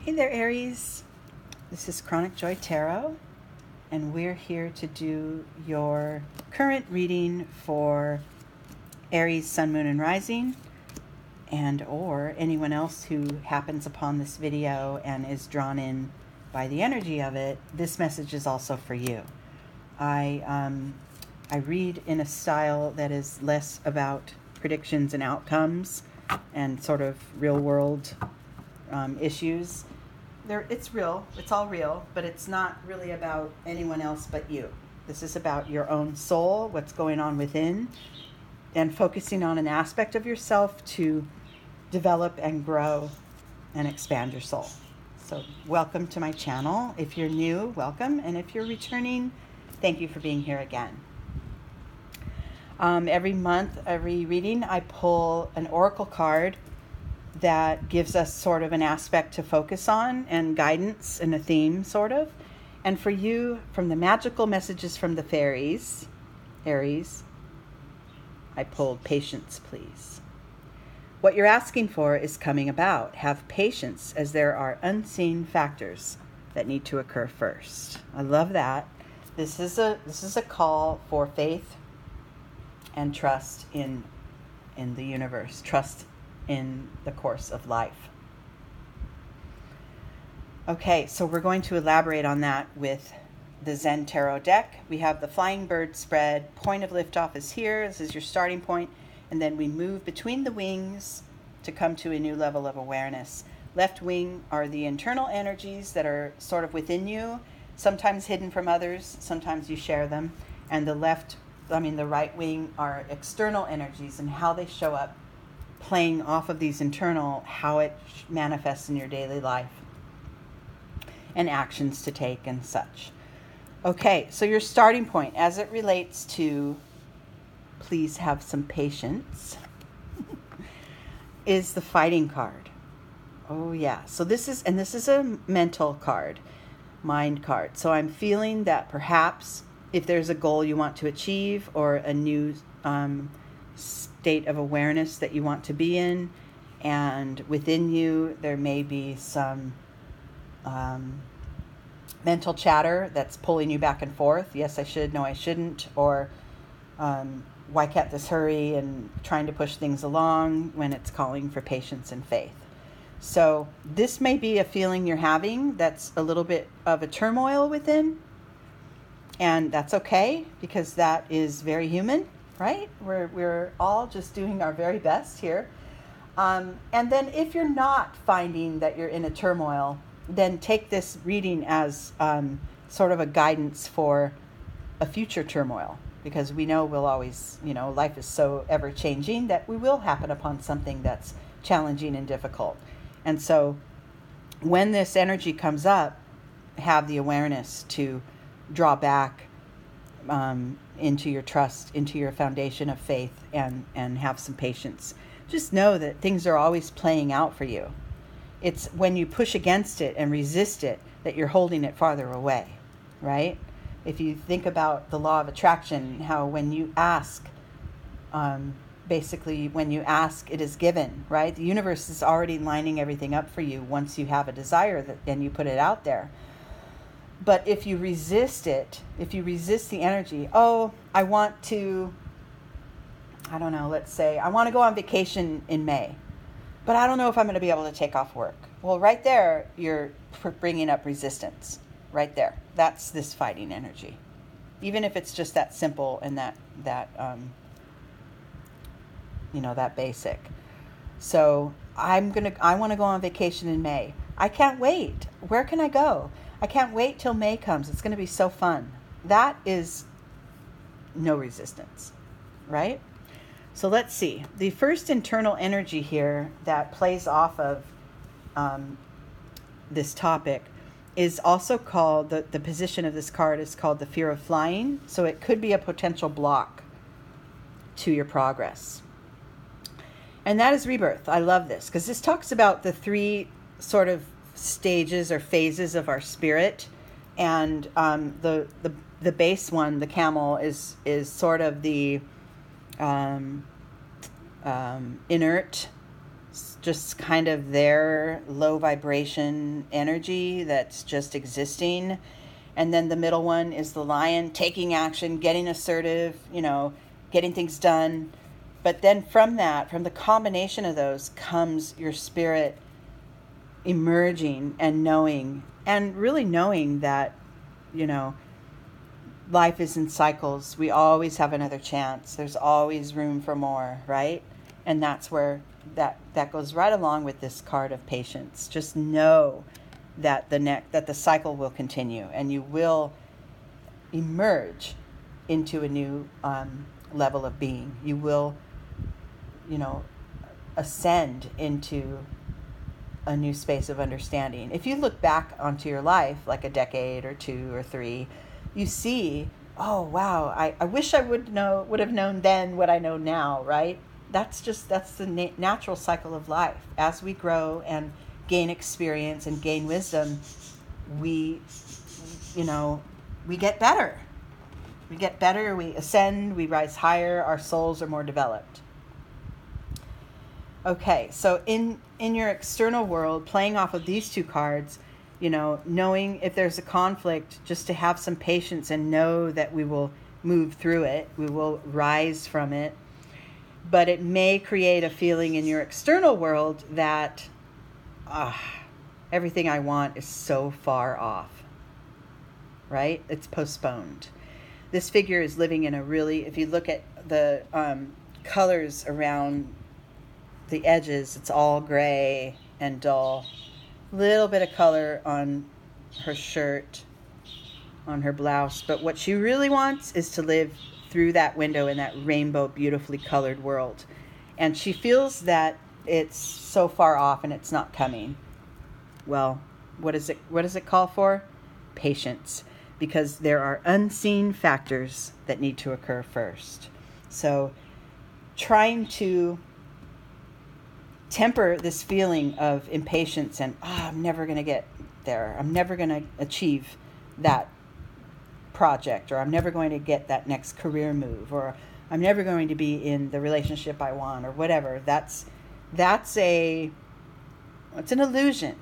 Hey there, Aries. This is Chronic Joy Tarot, and we're here to do your current reading for Aries, Sun, Moon, and Rising, and or anyone else who happens upon this video and is drawn in by the energy of it. This message is also for you. I read in a style that is less about predictions and outcomes and sort of real world issues. It's real, it's all real, but it's not really about anyone else but you. This is about your own soul, what's going on within, and focusing on an aspect of yourself to develop and grow and expand your soul. So welcome to my channel. If you're new, welcome. And if you're returning, thank you for being here again. Every month, every reading, I pull an oracle card that gives us sort of an aspect to focus on and guidance and a theme, sort of. And for you, from the magical messages from the fairies, Aries, I pulled patience, please. What you're asking for is coming about. Have patience, as there are unseen factors that need to occur first. I love that. This is a call for faith and trust in the universe. Trust in the course of life. Okay, so we're going to elaborate on that with the Zen Tarot deck. We have the Flying Bird spread. Point of liftoff is here. This is your starting point. And then we move between the wings to come to a new level of awareness. Left wing are the internal energies that are sort of within you, sometimes hidden from others, sometimes you share them. And the right wing are external energies and how they show up, playing off of these internal, how it manifests in your daily life and actions to take and such. Okay, so your starting point as it relates to please have some patience is the fighting card. Oh yeah, so this is a mental card, mind card. So I'm feeling that perhaps if there's a goal you want to achieve or a new state of awareness that you want to be in, and within you there may be some mental chatter that's pulling you back and forth. Yes, I should. No, I shouldn't. Or why can't this hurry? And trying to push things along when it's calling for patience and faith. So this may be a feeling you're having that's a little bit of a turmoil within. And that's okay, because that is very human, right? We're all just doing our very best here. And then if you're not finding that you're in a turmoil, then take this reading as sort of a guidance for a future turmoil, because we know we'll always, life is so ever changing that we will happen upon something that's challenging and difficult. And so when this energy comes up, have the awareness to draw back into your trust, into your foundation of faith, and have some patience. Just know that things are always playing out for you. It's when you push against it and resist it that you're holding it farther away, right? If you think about the law of attraction, how when you ask, basically when you ask, it is given, right? The universe is already lining everything up for you once you have a desire and you put it out there. But if you resist it, if you resist the energy, I want to, let's say I want to go on vacation in May, but I don't know if I'm going to be able to take off work. Well, right there, you're bringing up resistance. Right there. That's this fighting energy. Even if it's just that simple and that basic. So I want to go on vacation in May. I can't wait. Where can I go? I can't wait till May comes. It's going to be so fun. That is no resistance, right? So let's see. The first internal energy here that plays off of this topic is also called, the position of this card is called the fear of flying. So it could be a potential block to your progress. And that is rebirth. I love this because this talks about the three sort of stages or phases of our spirit, and the base one, the camel, is sort of the inert, just kind of their low vibration energy that's just existing. And then the middle one is the lion, taking action, getting assertive, getting things done. But then from the combination of those comes your spirit emerging and knowing, and really knowing that, life is in cycles. We always have another chance. There's always room for more, right? And that's where that goes right along with this card of patience. Just know that the cycle will continue, and you will emerge into a new level of being. You will, ascend into a new space of understanding. If you look back onto your life, like a decade or 2 or 3, you see, oh wow, I wish I would have known then what I know now, right? That's the natural cycle of life. As we grow and gain experience and gain wisdom, we get better. We get better, we ascend, we rise higher, our souls are more developed. Okay, so in your external world, playing off of these 2 cards, knowing if there's a conflict, just to have some patience and know that we will move through it, we will rise from it. But it may create a feeling in your external world that everything I want is so far off, right? It's postponed. This figure is living in if you look at the colors around the edges, it's all gray and dull. Little bit of color on her shirt, on her blouse. But what she really wants is to live through that window in that rainbow, beautifully colored world. And she feels that it's so far off and it's not coming. Well, what does it call for? Patience. Because there are unseen factors that need to occur first. So trying to temper this feeling of impatience and I'm never going to get there. I'm never going to achieve that project, or I'm never going to get that next career move, or I'm never going to be in the relationship I want, or whatever. It's an illusion,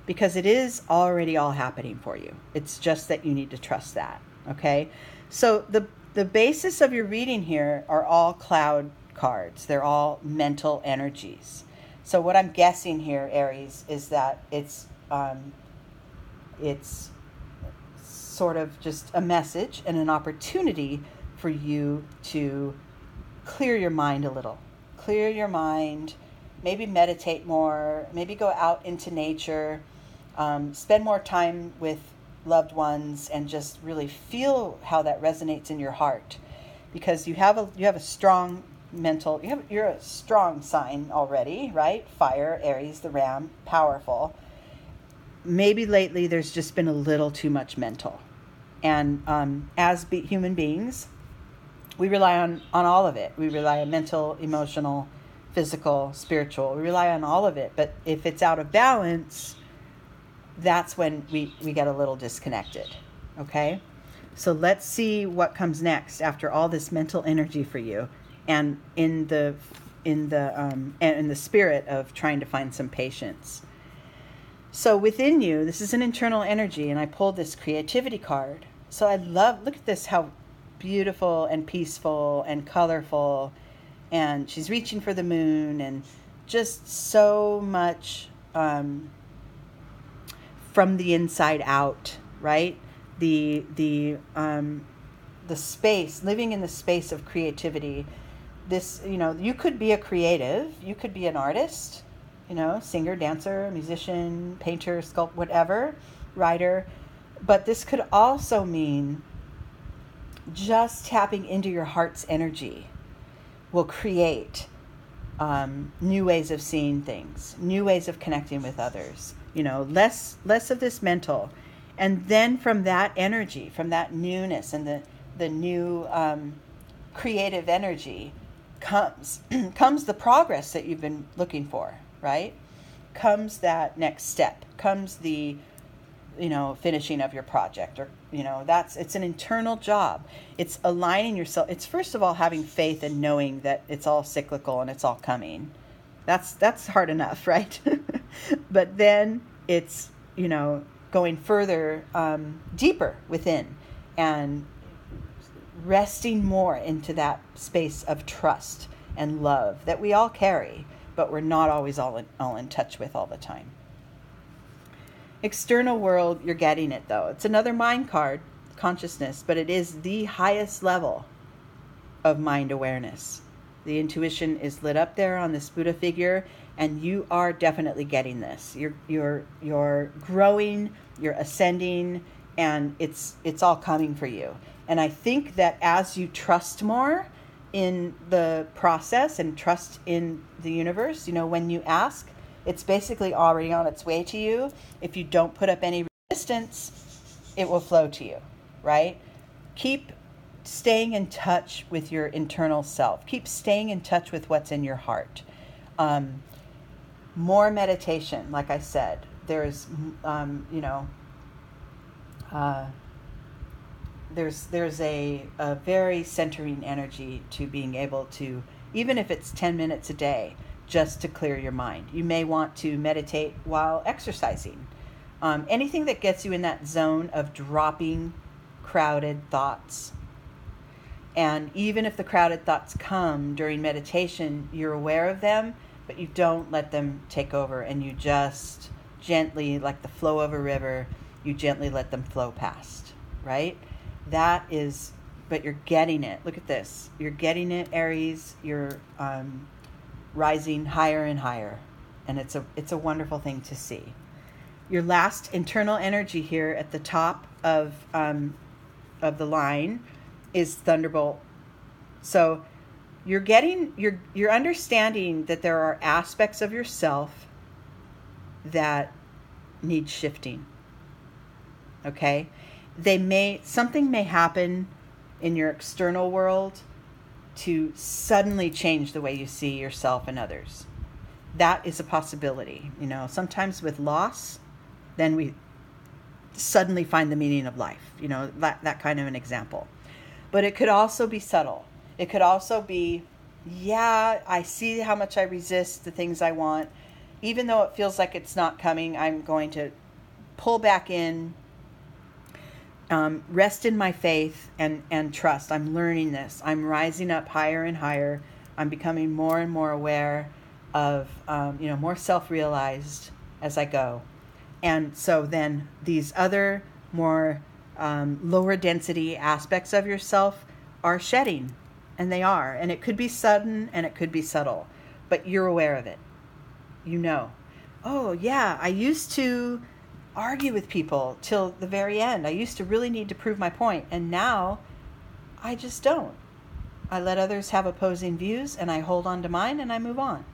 because it is already all happening for you. It's just that you need to trust that. Okay. So the basis of your reading here are all cloud cards. They're all mental energies. So what I'm guessing here, Aries, is that it's sort of just a message and an opportunity for you to clear your mind a little. Clear your mind, maybe meditate more, maybe go out into nature, spend more time with loved ones, and just really feel how that resonates in your heart. Because you have a strong you're a strong sign already, right? Fire, Aries, the ram, powerful. Maybe lately there's just been a little too much mental. And as human beings, we rely on all of it. We rely on mental, emotional, physical, spiritual. We rely on all of it. But if it's out of balance, that's when we get a little disconnected. Okay? So let's see what comes next after all this mental energy for you, and in the spirit of trying to find some patience. So within you, this is an internal energy, and I pulled this creativity card. So look at this, how beautiful and peaceful and colorful, and she's reaching for the moon, and just so much from the inside out, right? The space, living in the space of creativity. This, you could be a creative, you could be an artist, singer, dancer, musician, painter, sculptor, whatever, writer. But this could also mean just tapping into your heart's energy will create new ways of seeing things, new ways of connecting with others, less of this mental. And then from that energy, from that newness and the new creative energy comes the progress that you've been looking for, right? Comes that next step, comes the finishing of your project, or it's an internal job. It's aligning yourself. It's first of all having faith and knowing that it's all cyclical and it's all coming, That's hard enough, right? But then it's, going further, deeper within, and resting more into that space of trust and love that we all carry, but we're not always all in touch with all the time. External world, you're getting it though. It's another mind card, consciousness, but it is the highest level of mind awareness. The intuition is lit up there on this Buddha figure, and you are definitely getting this. You're growing, you're ascending, and it's all coming for you. And I think that as you trust more in the process and trust in the universe, when you ask, it's basically already on its way to you. If you don't put up any resistance, it will flow to you, right? Keep staying in touch with your internal self. Keep staying in touch with what's in your heart. More meditation, like I said. There's, there's a very centering energy to being able to, even if it's 10 minutes a day, just to clear your mind. You may want to meditate while exercising. Anything that gets you in that zone of dropping crowded thoughts. And even if the crowded thoughts come during meditation, you're aware of them, but you don't let them take over, and you just gently, like the flow of a river, you gently let them flow past, right? That is, but you're getting it. Look at this. You're getting it, Aries. You're rising higher and higher, and it's a wonderful thing to see. Your last internal energy here at the top of the line is Thunderbolt. So you're understanding that there are aspects of yourself that need shifting. Okay? Something may happen in your external world to suddenly change the way you see yourself and others. That is a possibility. Sometimes with loss, then we suddenly find the meaning of life. That kind of an example. But it could also be subtle. It could also be, I see how much I resist the things I want. Even though it feels like it's not coming, I'm going to pull back in, rest in my faith and trust. I'm learning this. I'm rising up higher and higher. I'm becoming more and more aware of, more self-realized as I go. And so then these other more lower density aspects of yourself are shedding, and they are. And it could be sudden and it could be subtle, but you're aware of it. Oh yeah, I used to argue with people till the very end. I used to really need to prove my point, and now I just don't. I let others have opposing views, and I hold on to mine, and I move on.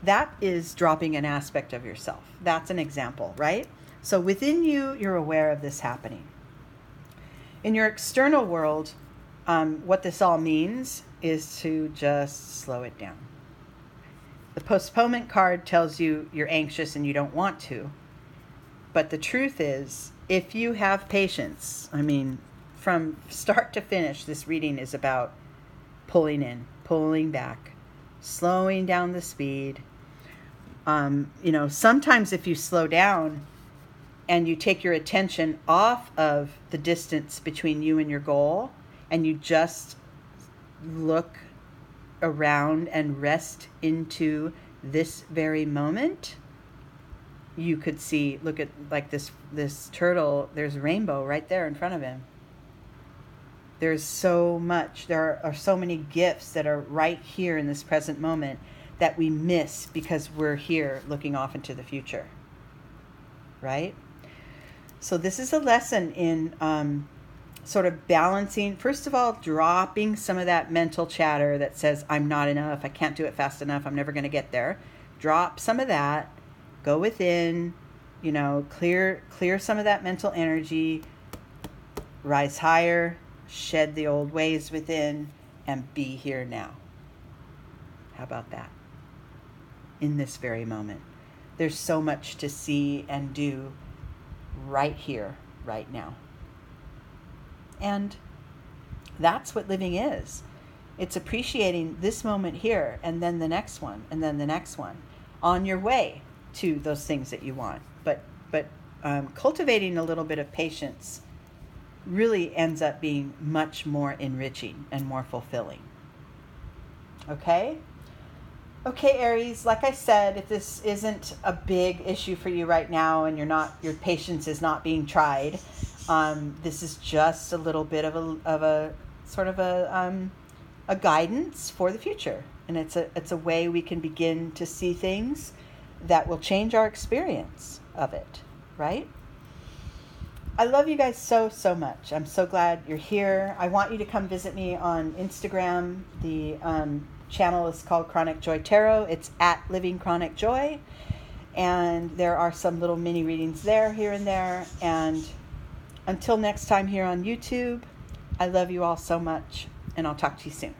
That is dropping an aspect of yourself. That's an example, right? So within you, you're aware of this happening. In your external world, what this all means is to just slow it down. The postponement card tells you you're anxious and you don't want to. But the truth is, if you have patience, from start to finish, this reading is about pulling in, pulling back, slowing down the speed. Sometimes if you slow down and you take your attention off of the distance between you and your goal, and you just look around and rest into this very moment, you could see, look at like this turtle, there's a rainbow right there in front of him. There's so much, there are so many gifts that are right here in this present moment that we miss because we're here looking off into the future, right? So this is a lesson in sort of balancing, first of all, dropping some of that mental chatter that says, I'm not enough, I can't do it fast enough, I'm never going to get there. Drop some of that, go within, clear some of that mental energy, rise higher, shed the old ways within, and be here now. How about that? In this very moment. There's so much to see and do right here, right now. And that's what living is. It's appreciating this moment here, and then the next one, and then the next one, on your way to those things that you want. But cultivating a little bit of patience really ends up being much more enriching and more fulfilling. Okay? Okay, Aries, like I said, if this isn't a big issue for you right now and your patience is not being tried, this is just a little bit of a sort of a guidance for the future. And it's a way we can begin to see things that will change our experience of it, right? I love you guys so, so much. I'm so glad you're here. I want you to come visit me on Instagram. The channel is called Chronic Joy Tarot. It's at Living Chronic Joy. And there are some little mini readings there, here and there. And until next time here on YouTube, I love you all so much, and I'll talk to you soon.